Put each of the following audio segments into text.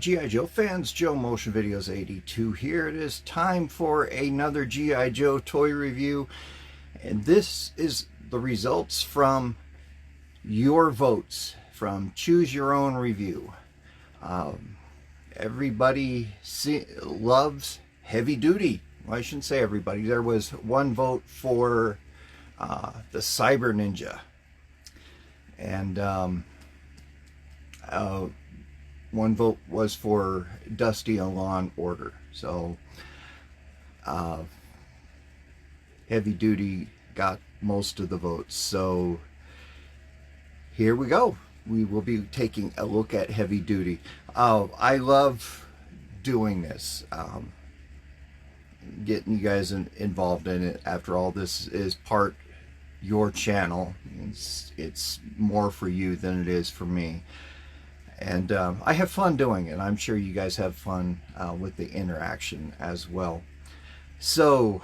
G.I. Joe fans, Joe Motion Videos 82 here. It is time for another G.I. Joe toy review, and this is the results from your votes, from Choose Your Own Review. Everybody loves heavy duty. Well, I shouldn't say everybody. There was one vote for the Cyber Ninja, and one vote was for Dusty and Law and Order. So heavy duty got most of the votes. So here we go. We will be taking a look at heavy duty. I love doing this, getting you guys involved in it. After all, this is part your channel. It's more for you than it is for me. And I have fun doing it. I'm sure you guys have fun with the interaction as well. So,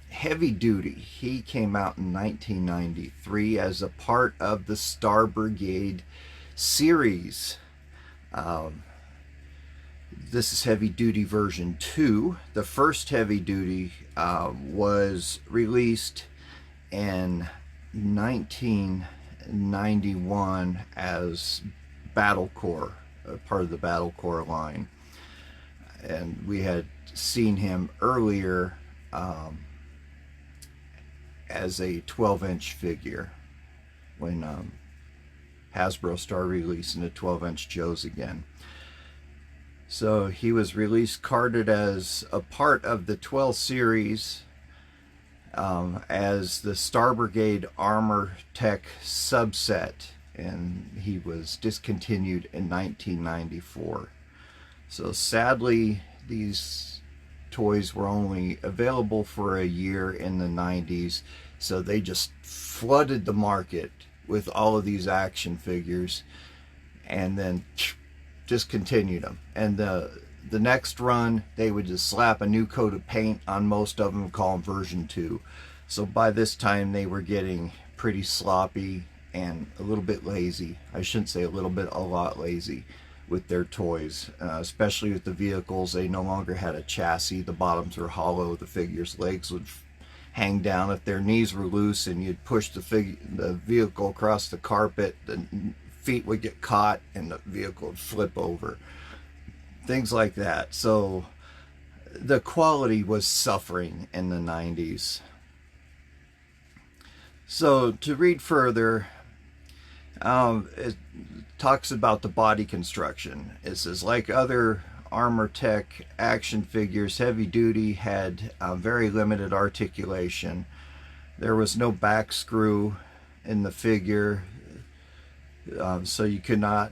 Heavy Duty, he came out in 1993 as a part of the Star Brigade series. This is Heavy Duty version 2. The first Heavy Duty was released in 1991 as Battle Corps, part of the Battle Corps line, and we had seen him earlier as a 12-inch figure when Hasbro started releasing the 12-inch Joes again. So he was released carded as a part of the 12 series as the Star Brigade Armor Tech subset, and he was discontinued in 1994. So sadly, these toys were only available for a year in the 90s, so they just flooded the market with all of these action figures and then discontinued them. And the next run, they would just slap a new coat of paint on most of them and call them version 2. So by this time, they were getting pretty sloppy and a little bit lazy. I shouldn't say a little bit, a lot lazy with their toys, especially with the vehicles. They no longer had a chassis. The bottoms were hollow. The figure's legs would hang down. If their knees were loose and you'd push the vehicle across the carpet, the feet would get caught and the vehicle would flip over. Things like that. So the quality was suffering in the 90s. So to read further, it talks about the body construction. It says, like other Armor Tech action figures, Heavy Duty had very limited articulation. There was no back screw in the figure, so you could not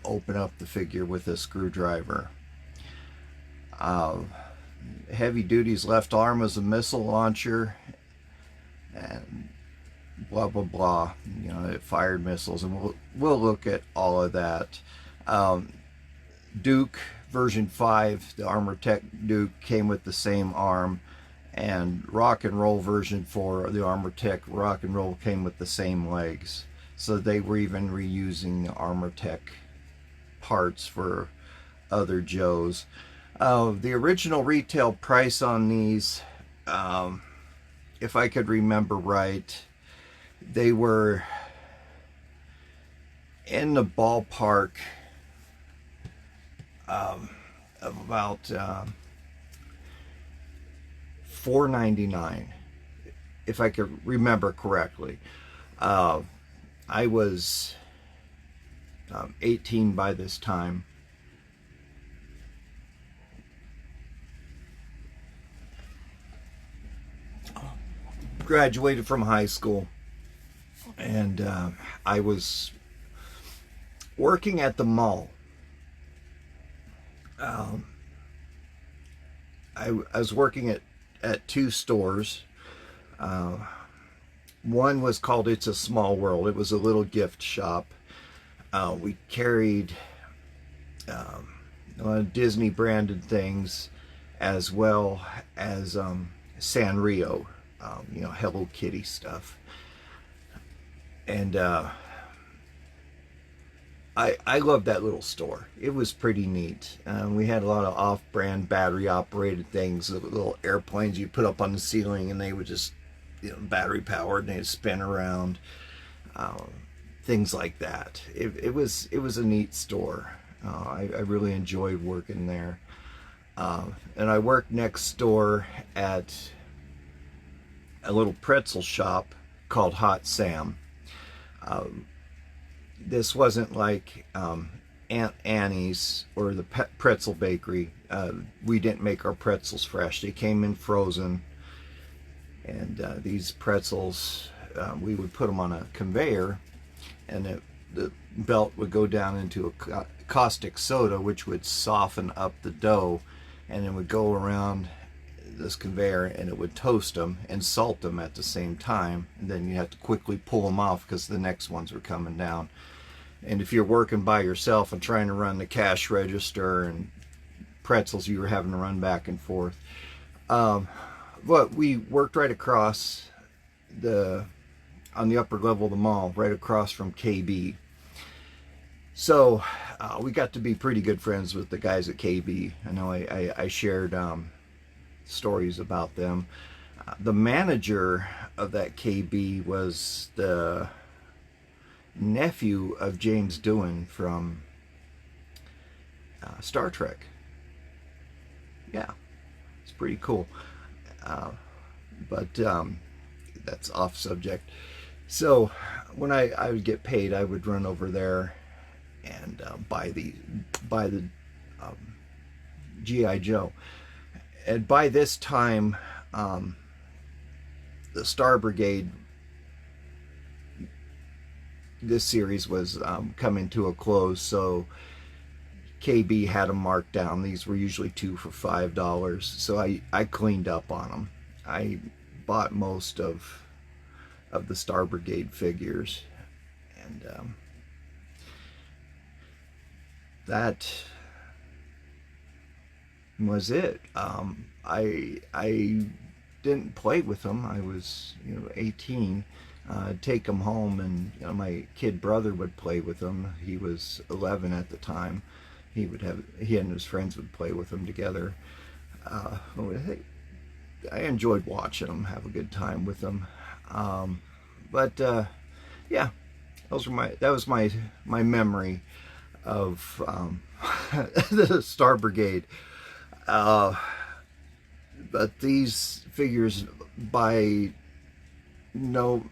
open up the figure with a screwdriver. Heavy Duty's left arm was a missile launcher, and blah blah blah. You know, it fired missiles, and we'll look at all of that. Duke version 5, the Armor Tech Duke, came with the same arm, and Rock and Roll version 4, the Armor Tech Rock and Roll, came with the same legs. So they were even reusing the Armor Tech parts for other Joes. The original retail price on these, if I could remember right, they were in the ballpark of about $4.99, if I could remember correctly. I was 18 by this time. Graduated from high school, and I was working at the mall. I was working at two stores. One was called It's a Small World. It was a little gift shop. We carried Disney branded things, as well as Sanrio, you know, Hello Kitty stuff. And I loved that little store. It was pretty neat. We had a lot of off-brand battery-operated things, little airplanes you put up on the ceiling, and they would just, battery-powered, and they'd spin around. Things like that. It was a neat store. I really enjoyed working there. And I worked next door at a little pretzel shop called Hot Sam. This wasn't like Aunt Annie's or the pretzel bakery. We didn't make our pretzels fresh. They came in frozen. And these pretzels, we would put them on a conveyor, and the belt would go down into a caustic soda, which would soften up the dough, and it would go around this conveyor, and it would toast them and salt them at the same time. And then you have to quickly pull them off because the next ones were coming down. And if you're working by yourself and trying to run the cash register and pretzels, you were having to run back and forth. But we worked right across on the upper level of the mall, right across from KB. So we got to be pretty good friends with the guys at KB. I know I shared stories about them. The manager of that KB was the nephew of James Doohan from Star Trek. Yeah, it's pretty cool. But that's off subject. So when I would get paid, I would run over there and buy the G.I. Joe. And by this time, the Star Brigade, this series was coming to a close, so KB had them marked down. These were usually 2 for $5, so I cleaned up on them. I bought most of the Star Brigade figures, and that was it. I didn't play with them. I was 18. I'd take them home, and my kid brother would play with them. He was 11 at the time. He and his friends would play with them together. I enjoyed watching them, have a good time with them. But yeah, that was my memory of the Star Brigade. But these figures, by no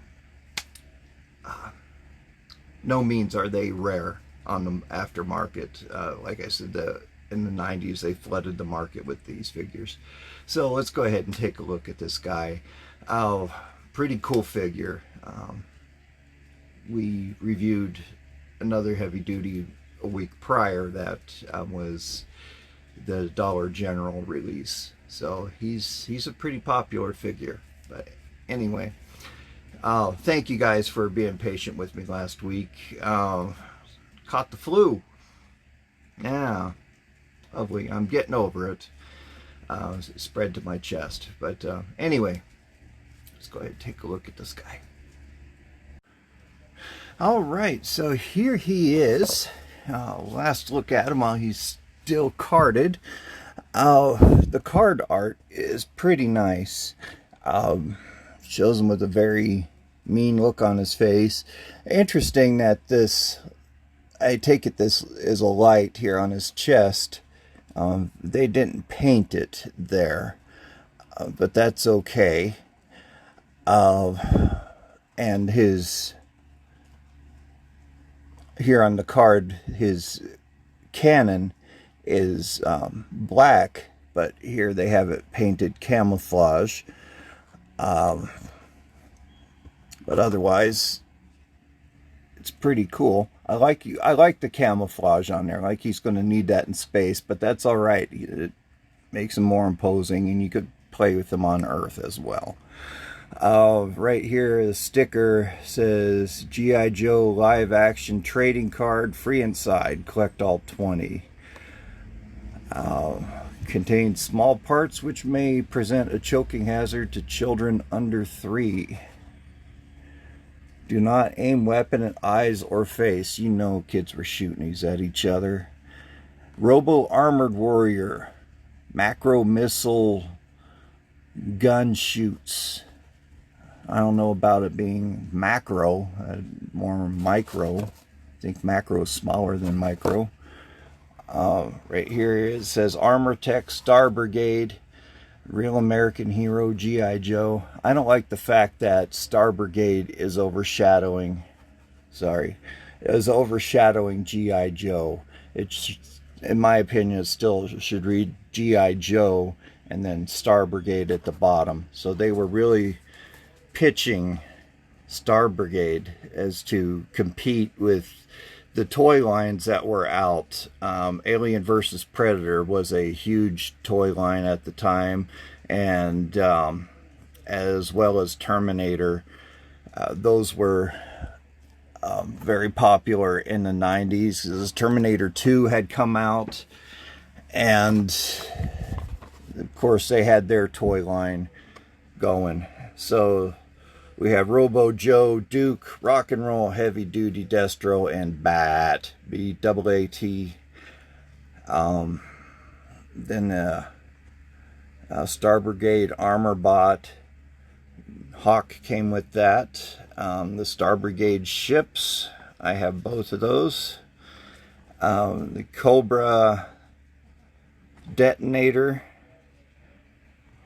means are they rare on the aftermarket. Like I said, in the 90s they flooded the market with these figures. So let's go ahead and take a look at this guy. Pretty cool figure. We reviewed another heavy duty a week prior that was the Dollar General release. So he's a pretty popular figure. But anyway, thank you guys for being patient with me last week. Caught the flu. Yeah, lovely. I'm getting over it. It spread to my chest. But anyway, let's go ahead and take a look at this guy. All right, so here he is. Last look at him while he's still carded. The card art is pretty nice. Shows him with a very mean look on his face. Interesting that I take it this is a light here on his chest. They didn't paint it there, but that's okay. And here on the card, his cannon is black, but here they have it painted camouflage. But otherwise, it's pretty cool. I like the camouflage on there. Like he's going to need that in space, but that's all right. It makes him more imposing, and you could play with him on Earth as well. Right here, the sticker says G.I. Joe live action trading card, free inside, collect all 20. Contains small parts which may present a choking hazard to children under 3. Do not aim weapon at eyes or face. You know kids were shooting these at each other. Robo Armored Warrior. Macro Missile Gun Shoots. I don't know about it being macro, more micro. I think macro is smaller than micro. Right here it says Armor Tech Star Brigade. Real American Hero, G.I. Joe. I don't like the fact that Star Brigade is overshadowing, G.I. Joe. It's, in my opinion, it still should read G.I. Joe and then Star Brigade at the bottom. So they were really pitching Star Brigade as to compete with the toy lines that were out. Alien vs. Predator was a huge toy line at the time, and as well as Terminator. Those were very popular in the 90s. As Terminator 2 had come out, and of course they had their toy line going. So we have Robo Joe, Duke, Rock and Roll, Heavy Duty, Destro, and Bat, B-double-A-T. Then Star Brigade Armor Bot. Hoke came with that. The Star Brigade ships, I have both of those. The Cobra Detonator.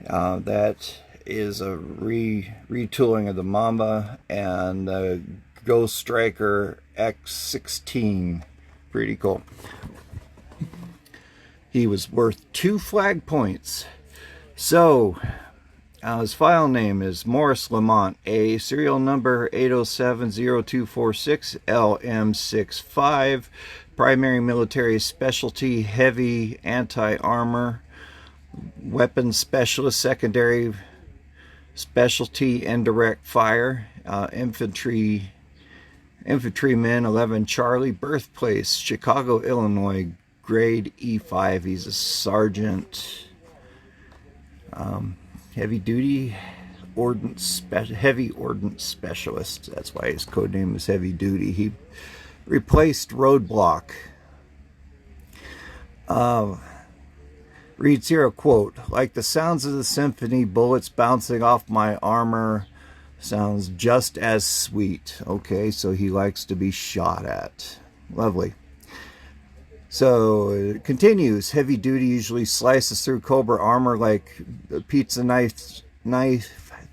That is a retooling of the Mamba, and the Ghost Striker X16. Pretty cool. He was worth 2 flag points. So his file name is Morris Lamont A, serial number 8070246 LM65, primary military specialty, heavy anti-armor, weapons specialist, secondary specialty, indirect fire, infantryman 11 Charlie, birthplace Chicago, Illinois, grade E5. He's a sergeant, heavy duty ordnance heavy ordnance specialist. That's why his code name is Heavy Duty. He replaced Roadblock. Reads here a quote, like the sounds of the symphony, bullets bouncing off my armor sounds just as sweet. Okay, so he likes to be shot at. Lovely. So it continues. Heavy Duty usually slices through Cobra armor like a pizza knife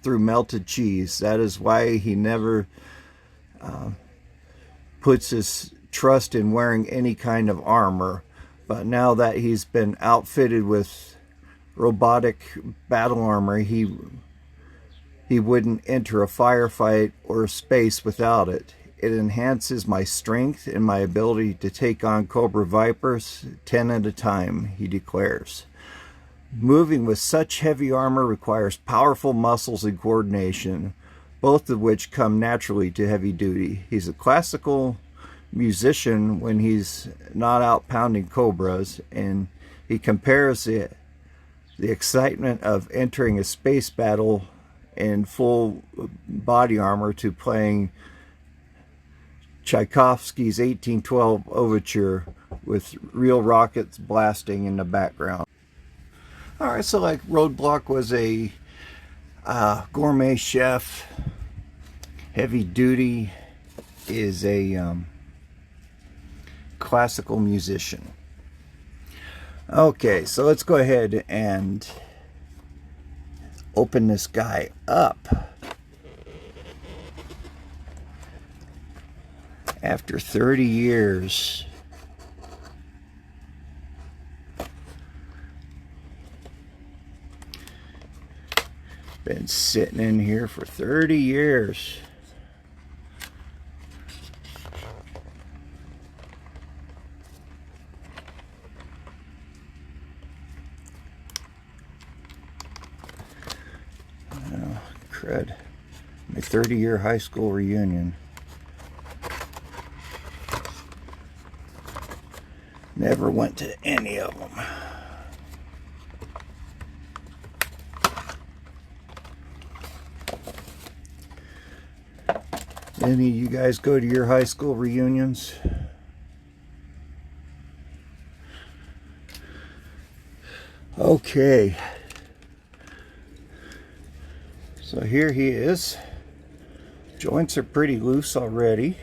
through melted cheese. That is why he never puts his trust in wearing any kind of armor. But now that he's been outfitted with robotic battle armor, he wouldn't enter a firefight or space without it. It enhances my strength and my ability to take on Cobra Vipers 10 at a time, he declares. Moving with such heavy armor requires powerful muscles and coordination, both of which come naturally to Heavy Duty. He's a classical musician when he's not out pounding cobras, and he compares the excitement of entering a space battle in full body armor to playing Tchaikovsky's 1812 overture with real rockets blasting in the background. Alright, so like Roadblock was a gourmet chef. Heavy Duty is a classical musician. Okay, so let's go ahead and open this guy up. After 30 years, been sitting in here for 30 years. Crud. My 30-year high school reunion. Never went to any of them. Any of you guys go to your high school reunions? Okay. So here he is. Joints are pretty loose already.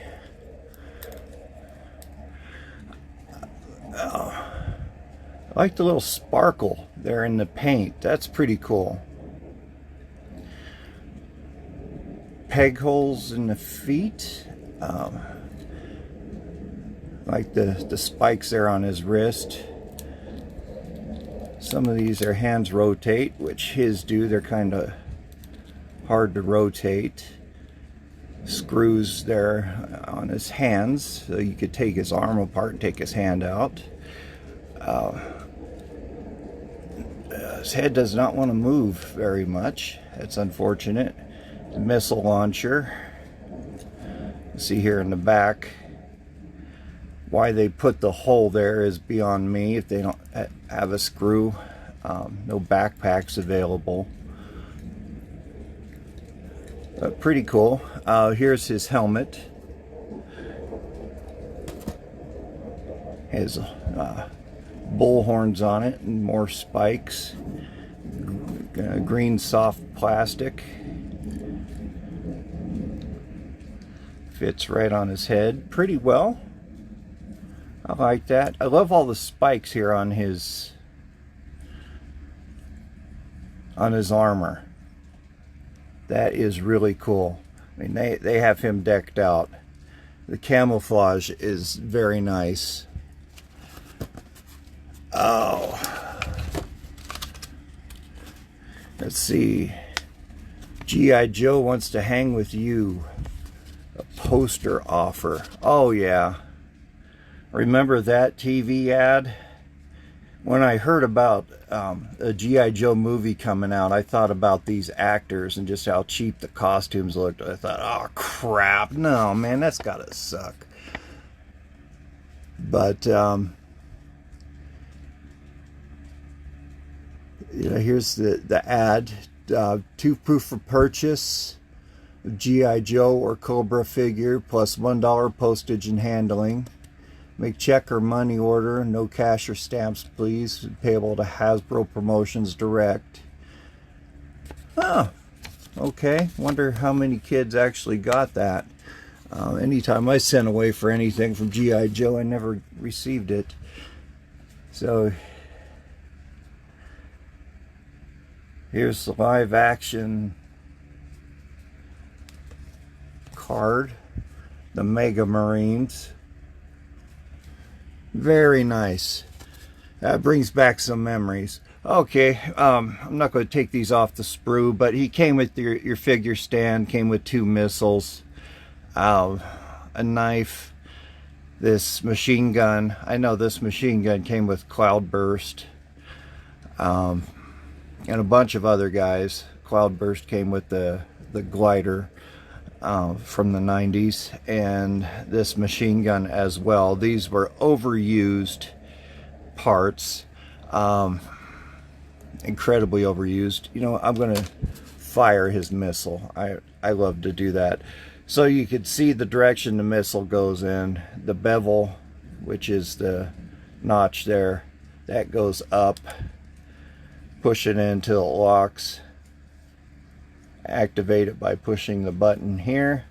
I like the little sparkle there in the paint. That's pretty cool. Peg holes in the feet. Like the spikes there on his wrist. Some of these are hands rotate, which his do. They're kind of hard to rotate. Screws there on his hands, so you could take his arm apart and take his hand out. His head does not want to move very much. That's unfortunate. The missile launcher. See here in the back. Why they put the hole there is beyond me. If they don't have a screw, no backpacks available. Pretty cool. Here's his helmet. Has bull horns on it and more spikes. Green soft plastic. Fits right on his head pretty well. I like that. I love all the spikes here on his armor. That is really cool. I mean, they have him decked out. The camouflage is very nice. Oh. Let's see. G.I. Joe wants to hang with you. A poster offer. Oh, yeah. Remember that TV ad? When I heard about a G.I. Joe movie coming out, I thought about these actors and just how cheap the costumes looked. I thought, oh, crap. No, man, that's gotta suck. But, here's the ad. 2 proof for purchase. G.I. Joe or Cobra figure plus $1 postage and handling. Make check or money order. No cash or stamps, please. Payable to Hasbro Promotions Direct. Oh, okay. Wonder how many kids actually got that. Anytime I sent away for anything from G.I. Joe, I never received it. So here's the live action card. The Mega Marines. Very nice. That brings back some memories. Okay, I'm not going to take these off the sprue, but he came with your figure stand, came with 2 missiles, a knife, this machine gun. I know this machine gun came with Cloudburst, and a bunch of other guys. Cloudburst came with the glider from the 90s, and this machine gun as well. These were overused parts, incredibly overused. You know, I'm gonna fire his missile. I love to do that. So you could see the direction the missile goes in. The bevel, which is the notch there, that goes up. Push it in until it locks. Activate it by pushing the button here.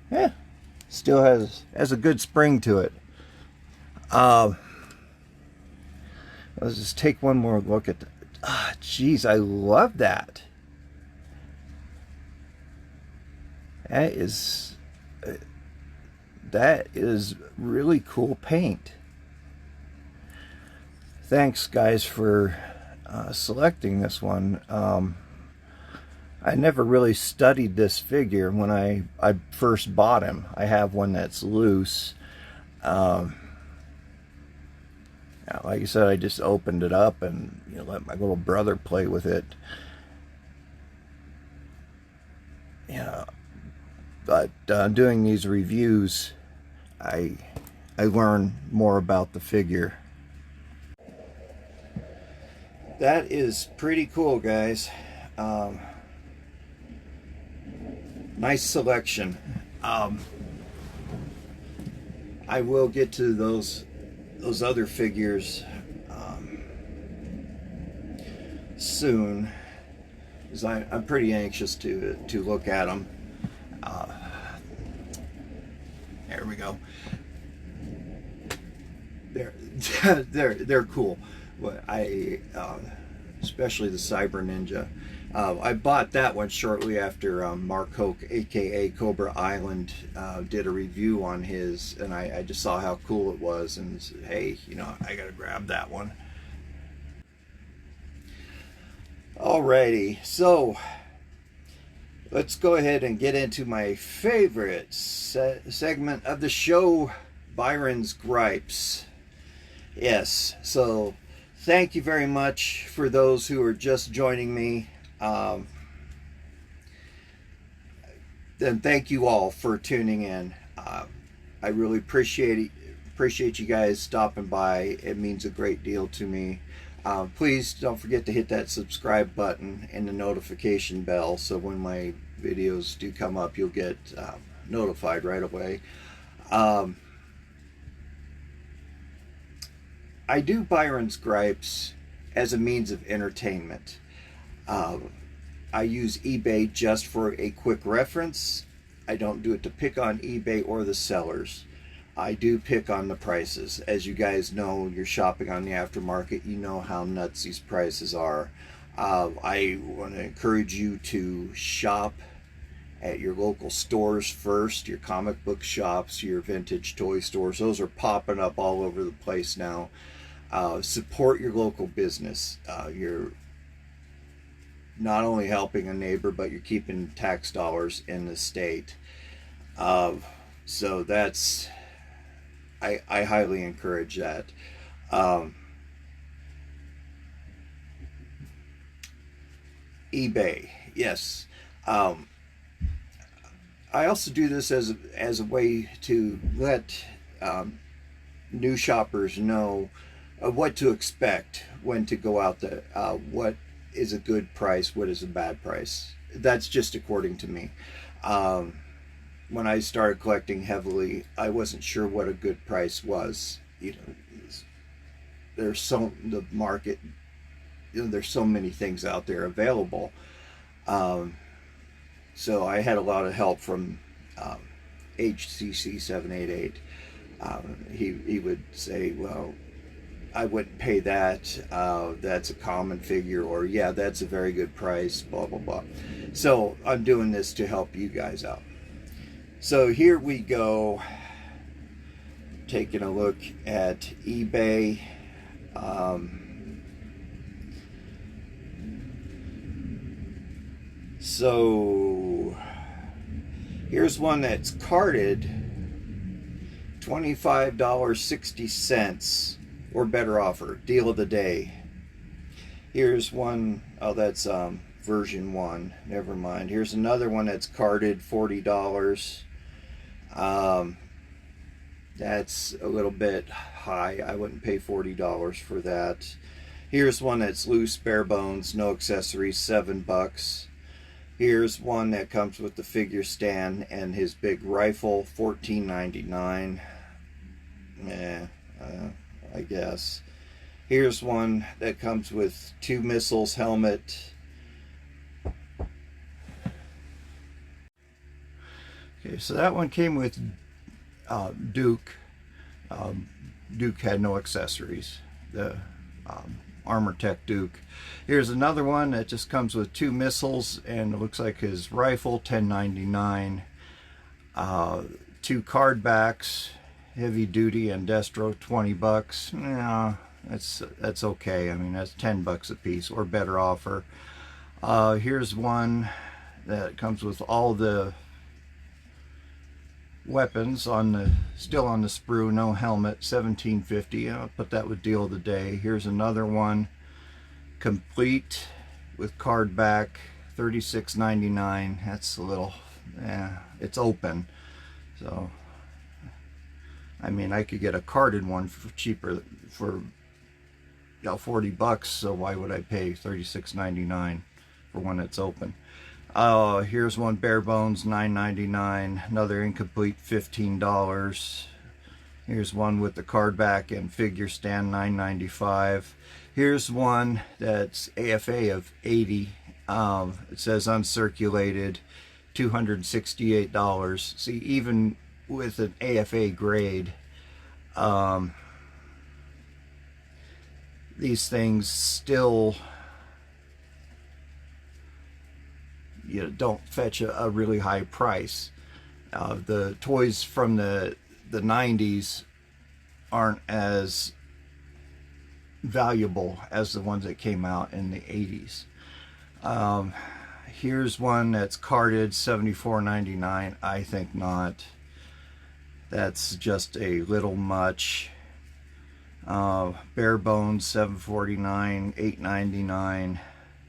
Yeah, still has a good spring to it. Let's just take one more look at the. Geez, I love that. That is really cool paint. Thanks, guys, for selecting this one. I never really studied this figure when I first bought him. I have one that's loose. Like I said, I just opened it up and let my little brother play with it. But doing these reviews, I learn more about the figure. That is pretty cool, guys. Nice selection. I will get to those other figures soon, because I'm pretty anxious to look at them. There we go. They're cool. Especially the Cyber Ninja. I bought that one shortly after Mark Hoke, aka Cobra Island, did a review on his, and I just saw how cool it was, and said, hey, you know, I gotta grab that one. Alrighty, so let's go ahead and get into my favorite segment of the show, Byron's Gripes. Yes, so thank you very much for those who are just joining me. Then thank you all for tuning in. I really appreciate you guys stopping by. It means a great deal to me. Please don't forget to hit that subscribe button and the notification bell, so when my videos do come up, you'll get notified right away. I do Byron's Gripes as a means of entertainment. I use eBay just for a quick reference. I don't do it to pick on eBay or the sellers. I do pick on the prices. As you guys know, you're shopping on the aftermarket, you know how nuts these prices are. I want to encourage you to shop at your local stores first, your comic book shops, your vintage toy stores. Those are popping up all over the place now. Support your local business. You're not only helping a neighbor, but you're keeping tax dollars in the state. So that's, I highly encourage that. eBay, yes. I also do this as a way to let new shoppers know what to expect when to go out there. What is a good price, what is a bad price. That's just according to me. When I started collecting heavily, I wasn't sure what a good price was. You know, there's the market, you know, there's so many things out there available. So I had a lot of help from HCC 788. He would say, well, I wouldn't pay that, that's a common figure, or yeah, that's a very good price, blah blah blah. So I'm doing this to help you guys out. So here we go, taking a look at eBay. So here's one that's carded, $25.60 or better offer, deal of the day. Here's one, oh, that's version 1, never mind. Here's another one that's carded, $40. That's a little bit high. I wouldn't pay $40 for that. Here's one that's loose, bare bones, no accessories, $7. Here's one that comes with the figure stand and his big rifle, $14.99. I guess. Here's one that comes with 2 missiles, helmet. Okay, so that one came with Duke. Duke had no accessories. The Armor Tech Duke. Here's another one that just comes with 2 missiles, and it looks like his rifle, $10.99. 2 card backs, heavy duty and destro, $20. Yeah, that's okay. I mean, that's $10 a piece or better offer. Here's one that comes with all the weapons still on the sprue, no helmet, $17.50. I'll put that with deal of the day. Here's another one, complete with card back, $36.99. That's a little, it's open, so I mean, I could get a carded one for cheaper, for $40, so why would I pay $36.99 for one that's open? Here's one bare bones, $9.99. Another incomplete, $15. Here's one with the card back and figure stand, $9.95. Here's one that's AFA of 80. It says uncirculated, $268. See, even with an AFA grade, these things still, you know, don't fetch a really high price. The toys from the 90s aren't as valuable as the ones that came out in the 80s. Here's one that's carded, $74.99. I think not. That's just a little much. Bare bones, $7.49, $8.99.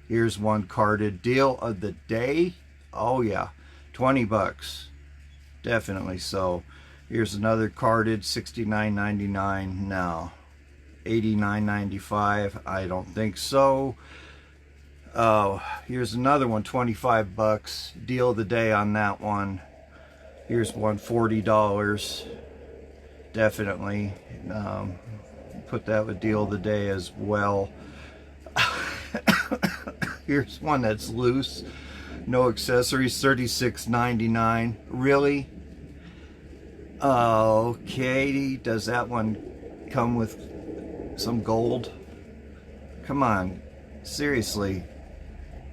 Here's one carded, deal of the day. Oh yeah, $20, definitely so. Here's another carded, $69.99. No. $89.95. I don't think so. Here's another one, $25. Deal of the day on that one. Here's one, $40. Definitely. Put that with deal of the day as well. Here's one that's loose, no accessories, $36.99. Really? Okay, does that one come with some gold? Come on, seriously,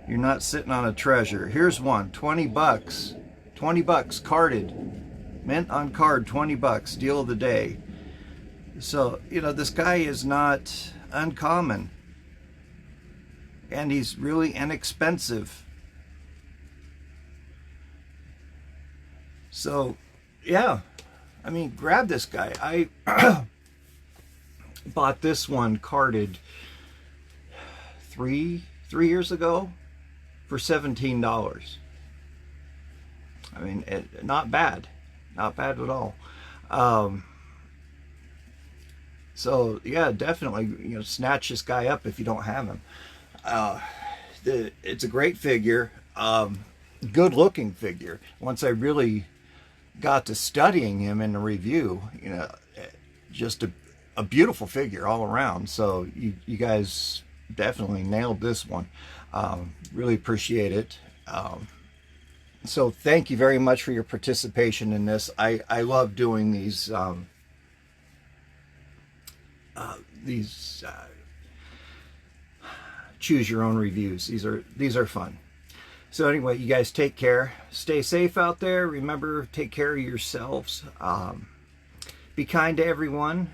you're not sitting on a treasure. Here's one, $20. $20 carded, mint on card, $20, deal of the day. So, you know, this guy is not uncommon, and he's really inexpensive. So yeah, I mean, grab this guy. I bought this one carded three years ago for $17. I mean, not bad at all. So yeah, definitely, you know, snatch this guy up if you don't have him. It's a great figure, good looking figure. Once I really got to studying him in the review, you know, just a beautiful figure all around. So you guys definitely nailed this one. Really appreciate it. So thank you very much for your participation in this. I love doing these choose your own reviews. These are fun. So anyway, you guys take care. Stay safe out there. Remember, take care of yourselves. Be kind to everyone.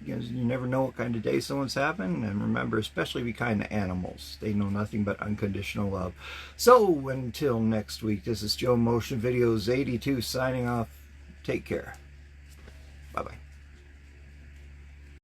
You never know what kind of day someone's having. And remember, especially be kind to animals. They know nothing but unconditional love. So until next week, this is Joe Motion Videos 82 signing off. Take care. Bye-bye.